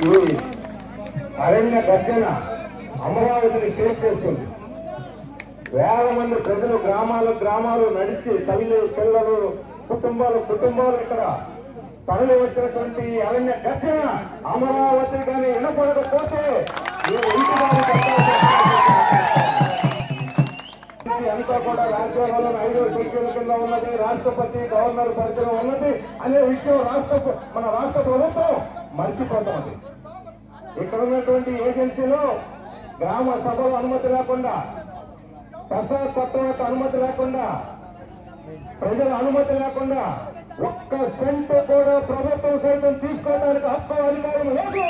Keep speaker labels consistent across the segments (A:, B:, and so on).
A: ఈ అరణ్య గర్జన అమరావతిని షేర్ చేస్తుంది. వేల మంది ప్రజలు గ్రామాలు నడిచి తల్లి పిల్లలు కుటుంబాలు ఇక్కడ తరలి వచ్చినటువంటి అరణ్య గర్జన అమరావతి కానీ వినపడకపోతే అంతా కూడా రాజ్యాంగంలో 5వ షెడ్యూల్ కింద ఉన్నది, రాష్ట్రపతి గవర్నర్ పరిచయం ఉన్నది అనే విషయం మన రాష్ట్ర ప్రభుత్వం మర్చిపోతున్నది. ఇక్కడ ఉన్నటువంటి ఏజెన్సీలో గ్రామ సభలు అనుమతి లేకుండా, ప్రసాద చట్టం యొక్క అనుమతి లేకుండా, ప్రజల అనుమతి లేకుండా ఒక్క సెంటు కూడా ప్రభుత్వం సైతం తీసుకోవడానికి హక్కు అధికారం లేదు.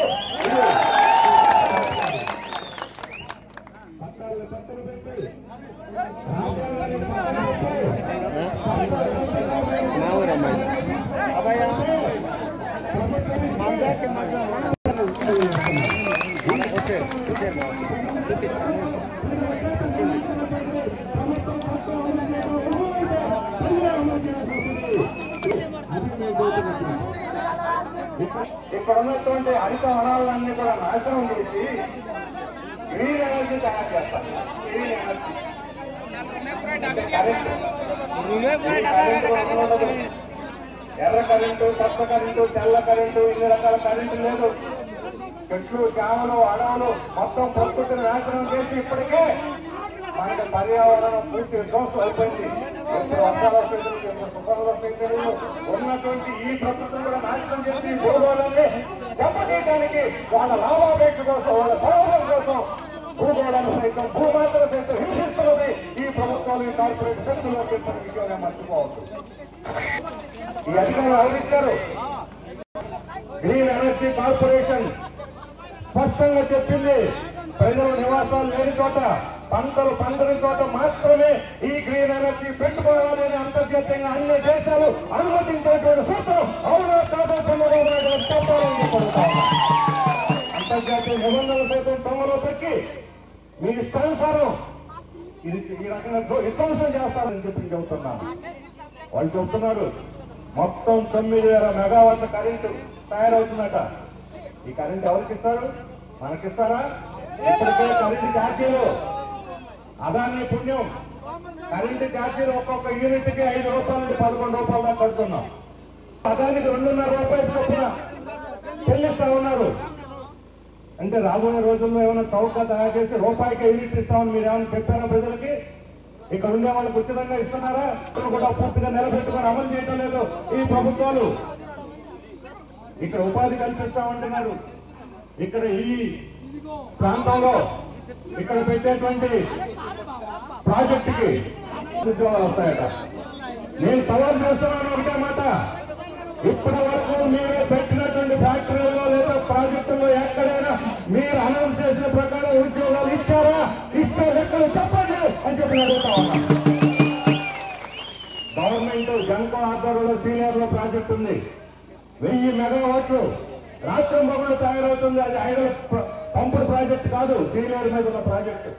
A: ఇక్కడ ఉన్నటువంటి హరిత వనాలన్నీ కూడా నాశనం చేసి గ్రీన్ ఎనర్జీ తయారు చేస్తారు. గ్రీన్ ఎనర్జీ ఎర్ర కరెంటు, కొత్త కరెంటు, తెల్ల కరెంటు, ఇన్ని రకాల కరెంటు లేదు. చెట్లు, చేమలు, అడవులు మొత్తం ప్రకృతిని నాశనం చేసి ఇప్పటికే మనకి పర్యావరణం పూర్తి విధ్వంసం అయిపోయింది. ఎప్పుడు వర్షాలు వస్తుంది, ఎప్పుడు తుఫానులు వస్తాయి, ఉన్నటువంటి ఈ ప్రకృతిని కూడా నాశనం చేసి భూగోళాన్ని దెబ్బతీయడానికి వాళ్ళ లాభాపేక్ష కోసం, వాళ్ళ స్వలాభం కోసం భూగోళాన్ని సైతం భూమాతలు సైతం హింసిస్తున్నది ఈ ప్రభుత్వాలు, ఈ కార్పొరేట్ శక్తుల్లో చెప్పిన విషయాన్ని మర్చిపోవద్దు. ఈ అధికారులు ఆలోచించారు. గ్రీన్ ఎనర్జీ కార్పొరేషన్ స్పష్టంగా చెప్పింది, ప్రజల నివాసాలు లేని చోట, పంటలు పండని చోట మాత్రమే ఈ గ్రీన్ ఎనర్జీ పెట్టుకోవాలని అంతర్జాతీయంగా అన్ని దేశాలు అనుమతించేటువంటి సూత్రం అవునా కాదా చెప్పాలని కోరుతాను. అంతర్జాతీయ నిబంధనలు సైతం తమలో పెట్టి మీ ఇష్టానుసారం ఇది ఈ రకంగా విధ్వంసం చేస్తారని చెప్పి చెబుతున్నాను. వాళ్ళు చెబుతున్నారు మొత్తం 9,000 మెగావాట్ల కరెంటు తయారవుతుందట. ఈ కరెంట్ ఎవరికి ఇస్తారు? మనకిస్తారా? ఇప్పటికే కరెంటు ఛార్జీలు అదాన్ని పుణ్యం. కరెంటు ఛార్జీలు ఒక్కొక్క యూనిట్ కి 5 రూపాయల నుండి 11 రూపాయల దాకా కడుతున్నాం. అదానికి 2.5 రూపాయల చొప్పున చెల్లిస్తా ఉన్నారు. అంటే రాబోయే రోజుల్లో ఏమైనా చౌక తయారు చేసి రూపాయికి యూనిట్ ఇస్తామని మీరు ఏమైనా చెప్పారా ప్రజలకి? ఇక్కడ ఉండే వాళ్ళకి ఉచితంగా ఇస్తున్నారా? కూడా పూర్తిగా నిలబెట్టుకొని అమలు చేయడం లేదు ఈ ప్రభుత్వాలు. ఇక్కడ ఉపాధి కల్పిస్తామంటున్నారు. ఇక్కడ ఈ ప్రాంతంలో ఇక్కడ పెట్టేటువంటి ప్రాజెక్టుకి ఉద్యోగాలు వస్తాయట. నేను సవాల్ చేస్తున్నాను ఒకటే మాట, ఇప్పటి వరకు మీరు పెట్టినటువంటి ఫ్యాక్టరీలో లేదా ప్రాజెక్టులో ఎక్కడైనా మీరు అనౌన్స్ చేసిన ప్రకారం ఉద్యోగాలు ఇచ్చారా? ఇస్తే ఎక్కడ చెప్పండి అని చెప్పి అడుగుతా ఉన్నా. గవర్నమెంట్ జన్కో ఆధ్వర్యంలో సీనియర్లో ప్రాజెక్ట్ ఉంది, 1000 మెగావాట్లు రాష్ట్రం బొమ్మలు తయారవుతుంది. అది ఐడల్ పంపుడు ప్రాజెక్ట్ కాదు, సీనియర్ మీద ఉన్న ప్రాజెక్టు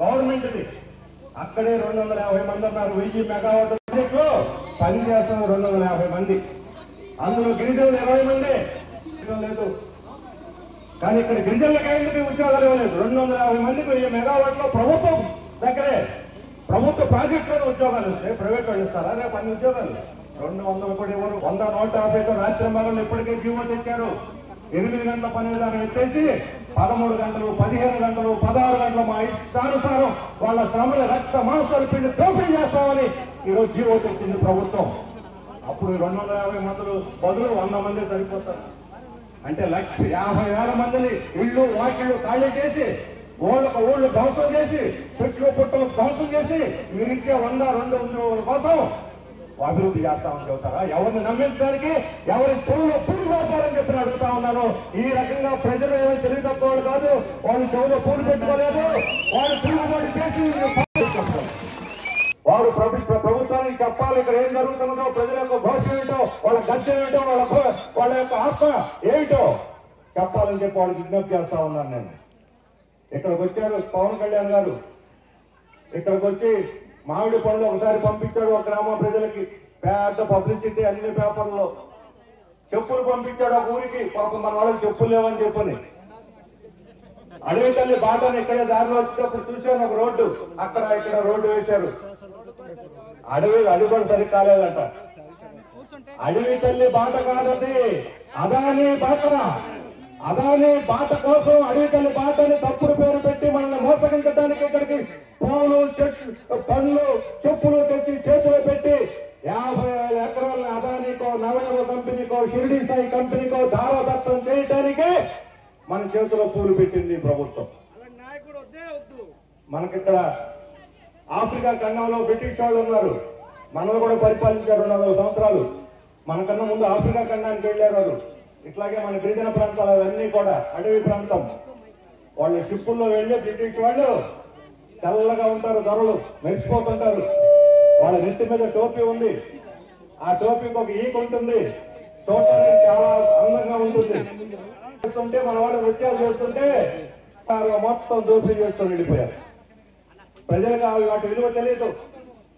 A: గవర్నమెంట్ది. అక్కడే 250 మంది ఉన్నారు. 1000 మెగావాట్ల ప్రాజెక్ట్ లో పనిచేస్తున్న 250 మంది, అందులో గిరిజనులు 20 మంది లేదు. కానీ ఇక్కడ గిరిజనులకు అయింది ఉద్యోగాలు ఇవ్వలేదు. 250 మందికి 1000 మెగావాట్లో ప్రభుత్వం దగ్గరే ప్రభుత్వ ప్రాజెక్టులో ఉద్యోగాలు వస్తే ప్రైవేట్ వాళ్ళు ఇస్తారా? రేపు అన్ని ఉద్యోగాలు 200 కూడా ఇవ్వరు. 100, 150 రాత్రి మగళ్ళు ఇప్పటికే జీవో తెచ్చారు. 8 గంటల పని విధానం ఎత్తేసి 13 గంటలు, 15 గంటలు, 16 గంటలు మా ఇష్టానుసారం వాళ్ళ శ్రమలు రక్త మాంసాలు పిండి దోపిడీ చేస్తామని ఈరోజు జీవో తెచ్చింది ప్రభుత్వం. అప్పుడు 250 మందులు బదులు 100 మంది సరిపోతారు. అంటే 1,50,000 మందిని ఇళ్ళు వాకిళ్ళు ఖాళీ చేసి ఊళ్ళు ధ్వంసం చేసి చెట్లు పుట్టలు ధ్వంసం చేసి మీరిచ్చే 100-200 ఉద్యోగుల కోసం అభివృద్ధి చేస్తామని చెబుతారా? ఎవరిని నమ్మించడానికి, ఎవరి చెవులో పూలు పెడతారని చెప్పి అడుగుతా ఉన్నాను. ఈ రకంగా ప్రజలు ఏమో తెలివి తక్కువ కాదు, వాళ్ళు చెవులో పూలు పెట్టుకోలేదు, వాళ్ళు తిరుగుబాటు చేసి వారు ప్రభుత్వానికి చెప్పాలి ఇక్కడ ఏం జరుగుతున్నదో, ప్రజల యొక్క భవిష్యత్ ఏంటో, వాళ్ళ గర్జన ఏంటో, వాళ్ళ యొక్క ఆత్మ ఏమిటో చెప్పాలని చెప్పి వాళ్ళు విజ్ఞప్తి చేస్తా ఉన్నాను. నేను ఇక్కడికి వచ్చారు పవన్ కళ్యాణ్ గారు, ఇక్కడికి వచ్చి మామిడి పండ్లు ఒకసారి పంపించాడు ఒక గ్రామ ప్రజలకి, పెద్ద పబ్లిసిటీ అన్ని పేపర్లో. చెప్పులు పంపించాడు ఒక ఊరికి, పాపం మన వాళ్ళకి చెప్పులు లేవని చెప్పని. అడవి తల్లి బాటని ఇక్కడే దారిలో వచ్చేటప్పుడు చూశాను ఒక రోడ్డు, అక్కడ ఇక్కడ రోడ్డు వేశారు. అడవి కూడా సరి కాలేదంట. అడవి తల్లి బాట కాదది, అదాని బాట. అదాని బాట కోసం అడవి తల్లి బాటని తప్పుడు పేరు పెట్టి మనల్ని మోసగించడానికి ఇక్కడికి పూలు, చెట్లు, పండ్లు, చెప్పులు తెచ్చి చేతులు పెట్టి 50,000 ఎకరాలను అదానికో, నవయవ కంపెనీకో, షిరిడి సాయి కంపెనీకో దారదత్తం చేయటానికే మన చేతిలో పూలు పెట్టింది ప్రభుత్వం. మనకిక్కడ ఆఫ్రికా ఖండంలో బ్రిటిష్ వాళ్ళు ఉన్నారు, మనల్ని కూడా పరిపాలించారు 200 సంవత్సరాలు. మనకన్నా ముందు ఆఫ్రికా ఖండానికి వెళ్ళారు వాళ్ళు. ఇట్లాగే మన గిరిజన ప్రాంతాలు అవన్నీ కూడా అడవి ప్రాంతం. వాళ్ళు షిప్పుల్లో వెళ్ళి బ్రిటిష్ వాళ్ళు తెల్లగా ఉంటారు, ధరలు మెరిసిపోతుంటారు. వాళ్ళ నెత్తి మీద టోపీ ఉంది, ఆ టోపీకి ఒక ఈక ఉంటుంది, చూడటానికి చాలా అందంగా ఉంటుంది. చేస్తుంటే మన వాళ్ళు నృత్యాలు చేస్తుంటే మొత్తం దోపిడీ చేసుకొని వెళ్ళిపోయారు. ప్రజలకు వాటి విలువ తెలియదు,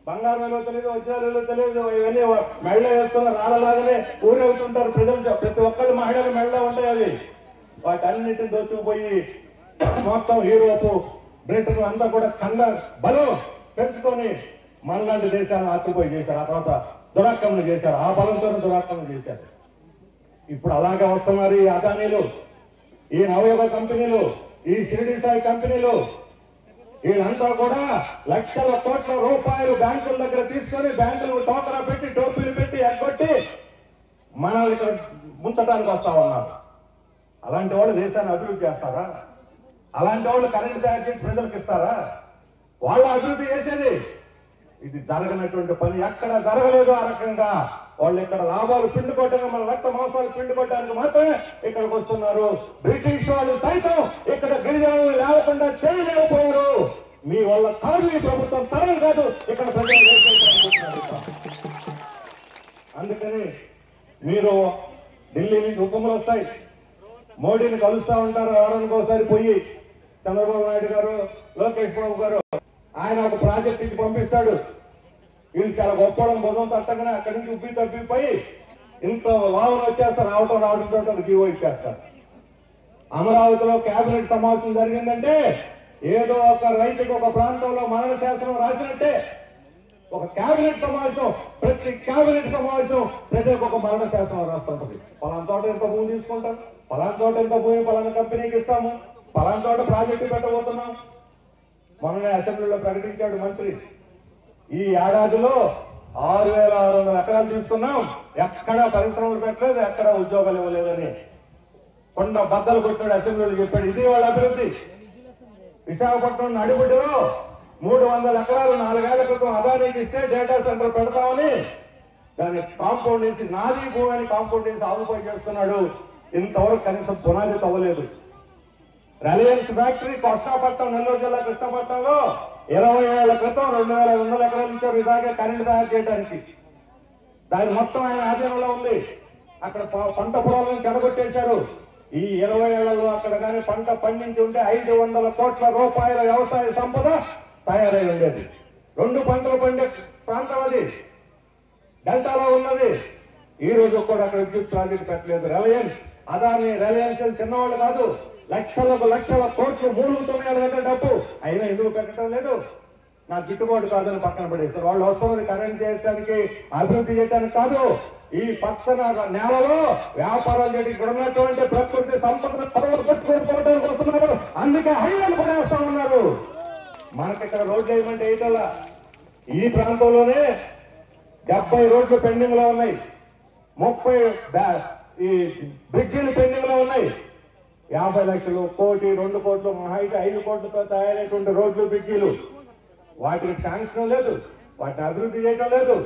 A: బంగారం విలువ తెలియదు, వజ్రాల విలువ తెలియదు. ఇవన్నీ మెళ్ళ వేస్తున్న రాళ్ళలాగానే ఊరేగుతుంటారు ప్రజలు. ప్రతి ఒక్కళ్ళు మహిళలు మెళ్ళ ఉంటాయి అవి. వాటన్నిటిని దోచుకుపోయి మొత్తం యూరోపు, బ్రిటన్ అంతా కూడా ఖండ బలం పెంచుకొని మనలాంటి దేశాలను ఆత్మపోయి చేశారు. ఆ తర్వాత దురాక్రమణ చేశారు, ఆ బలంతోనే దురాక్రమణ చేశారు. ఇప్పుడు అలాగే వస్తున్నారు ఈ అదానీలు, ఈ నవయుగ కంపెనీలు, ఈ షిరిడి సాయి కంపెనీలు. వీళ్ళంతా కూడా లక్షల కోట్ల రూపాయలు బ్యాంకుల దగ్గర తీసుకొని బ్యాంకులు టోకరా పెట్టి, టోపీలు పెట్టి ఎగ్గొట్టి మనల్ని ఇక్కడ ముంచడానికి వస్తా ఉన్నారు. అలాంటి వాళ్ళు దేశాన్ని అభివృద్ధి చేస్తారా? అలాంటి వాళ్ళు కరెంట్ తయారు చేసి ప్రజలకు ఇస్తారా? వాళ్ళ అభివృద్ధి చేసేది ఇది జరగనటువంటి పని ఎక్కడ జరగలేదు. ఆ రకంగా వాళ్ళు ఇక్కడ లాభాలు పిండుకోవటానికి, మన రక్త మాంసాలు పిండుకోవటానికి మాత్రమే ఇక్కడికి వస్తున్నారు. బ్రిటిష్ వాళ్ళు సైతం ఇక్కడ గిరిజనులు లేకుండా చేయలేకపోయారు. మీ వల్ల కాదు, ఈ ప్రభుత్వం తరం కాదు, ఇక్కడ ప్రజలు. అందుకని మీరు ఢిల్లీ నుంచి హుకుములు వస్తాయి, మోడీని కలుస్తా ఉంటారు. ఎవరికి ఒకసారి పోయి చంద్రబాబు నాయుడు గారు, లోకేష్ బాబు గారు, ఆయన ఒక ప్రాజెక్టుకి పంపిస్తాడు. వీళ్ళు చాలా గొప్పడం బుధం తట్టగానే అక్కడి నుంచి ఉబ్బి తప్పిపోయి ఇంత లాభం వచ్చేస్తారు. రావడంతో జీవో ఇచ్చేస్తారు. అమరావతిలో కేబినెట్ సమావేశం జరిగిందంటే ఏదో ఒక రైతుకు ఒక ప్రాంతంలో మరణ శాసనం రాసినట్టే ఒక కేబినెట్ సమావేశం, ప్రతి కేబినెట్ సమావేశం ప్రజలకు ఒక మరణ శాసనం రాస్తుంటది. పలానా చోట ఎంత భూమి తీసుకుంటాం, పలానా చోట ఎంత భూమి పలానా కంపెనీకి ఇస్తాము, పలానా చోట ప్రాజెక్టు పెట్టబోతున్నాం. మొన్ననే అసెంబ్లీలో ప్రకటించాడు మంత్రి, ఈ ఏడాదిలో 6,600 ఎకరాలు తీసుకున్నాం, ఎక్కడా పరిశ్రమలు పెట్టలేదు, ఎక్కడా ఉద్యోగాలు ఇవ్వలేదని కొండ బద్దలు కొట్టాడు. అసెంబ్లీలో చెప్పాడు. ఇది వాళ్ళ అభివృద్ధి. విశాఖపట్నం నడిబొడ్డులో 300 ఎకరాలు 4 ఏళ్ల క్రితం అదానికి ఇస్తే డేటా సెంటర్ పెడతామని దాన్ని కాంపౌండ్ వేసి, నాది భూమి అని కాంపౌండ్ వేసి ఆగుపోయి చేస్తున్నాడు. ఇంతవరకు కనీసం పునాది తవ్వలేదు. రిలయన్స్ ఫ్యాక్టరీ కృష్ణాపట్నం, నెల్లూరు జిల్లా కృష్ణాపట్నంలో 20 ఏళ్ల క్రితం 2,500 ఎకరాలు ఇచ్చారు ఇలాగే కరెంటు తయారు చేయడానికి. దాని మొత్తం ఆయన ఆధీనంలో ఉంది. అక్కడ పంట పొలాలను చెడగొట్టేశారు. ఈ 20 ఏళ్లలో అక్కడ కానీ పంట పండించి ఉంటే 500 కోట్ల రూపాయల వ్యవసాయ సంపద తయారై ఉండేది. 2 పంటలు పండే ప్రాంతం అది, డెల్టాలో ఉన్నది. ఈ రోజు కూడా అక్కడ విద్యుత్ ప్రాజెక్టు పెట్టలేదు. రిలయన్స్, అదాని, రిలయన్స్ చిన్నవాళ్ళు కాదు, లక్షల కోట్లు మూలుగుతున్నాయి కదా డబ్బు. అయినా ఎందుకు పెట్టడం లేదు? నాకు గిట్టుబాటు కాదని పక్కన పడేస్తారు. వాళ్ళు వస్తున్నది కరెంట్ చేయడానికి, అభివృద్ధి చేయడానికి కాదు. ఈ పచ్చన నేలలో వ్యాపారాలు చేయడానికి, ఇక్కడ ఉన్నటువంటి ప్రకృతి సంపదను పట్టుకోవడానికి వస్తున్నారు. అందుకే హైవేలు కూడా వేస్తా ఉన్నారు. మనకి ఇక్కడ రోడ్లు వేయమంటే వేయటల్లా. ఈ ప్రాంతంలోనే 70 రోడ్లు పెండింగ్ లో ఉన్నాయి, 30 ఈ బ్రిడ్జీలు పెండింగ్ లో ఉన్నాయి. 50 లక్షలు, 1 కోటి, 2 కోట్లు, మహా అయితే 5 కోట్లతో తయారైనటువంటి రోడ్లు, బ్రిడ్జీలు, వాటికి శాంక్షన్ లేదు, వాటిని అభివృద్ధి చేయటం లేదు.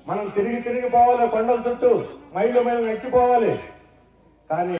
A: మనం తిరిగి పోవాలి కొండల చుట్టూ, మైళ్ళు నచ్చిపోవాలి. కానీ